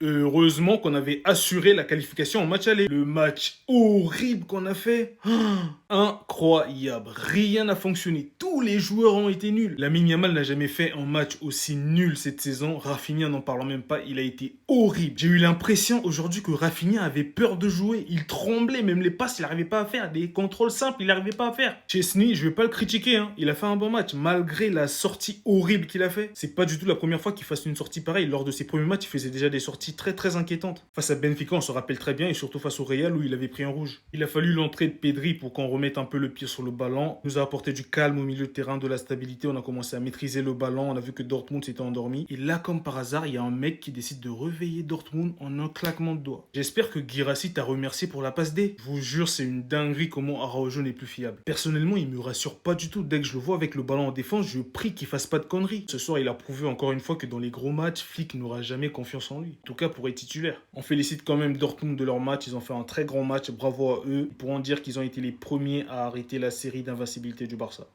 Heureusement qu'on avait assuré la qualification en match aller. Le match horrible qu'on a fait. Incroyable. Rien n'a fonctionné. Tous les joueurs ont été nuls. Lamine Yamal n'a jamais fait un match aussi nul cette saison. Rafinha, n'en parlons même pas, il a été horrible. J'ai eu l'impression aujourd'hui que Rafinha avait peur de jouer. Il tremblait, même les passes, il n'arrivait pas à faire. Des contrôles simples, il n'arrivait pas à faire. Chesney, je vais pas le critiquer, hein. Il a fait un bon match. Malgré la sortie horrible qu'il a fait, c'est pas du tout la première fois qu'il fasse une sortie pareille. Lors de ses premiers matchs, il faisait déjà des sorties très inquiétantes. Face à Benfica, on se rappelle très bien, et surtout face au Real où il avait pris un rouge. Il a fallu l'entrée de Pedri pour qu'on remette un peu le pied sur le ballon. Il nous a apporté du calme au milieu de terrain, de la stabilité. On a commencé à maîtriser le ballon. On a vu que Dortmund s'était endormi. Et là, comme par hasard, il y a un mec qui décide de réveiller Dortmund en un claquement de doigts. J'espère que Guirassy t'a remercié pour la passe D. Je vous jure, c'est une dinguerie comment Araujo n'est plus fiable. Personnellement, il me rassure pas du tout. Dès que je le vois avec le ballon en défense, je prie qu'il fasse pas de conneries. Ce soir, il a prouvé encore une fois que dans les gros matchs, Flick n'aura jamais confiance en lui. En tout cas, pour être titulaire. On félicite quand même Dortmund de leur match. Ils ont fait un très grand match. Bravo à eux. Ils pourront dire qu'ils ont été les premiers à arrêter la série d'invincibilité du Barça.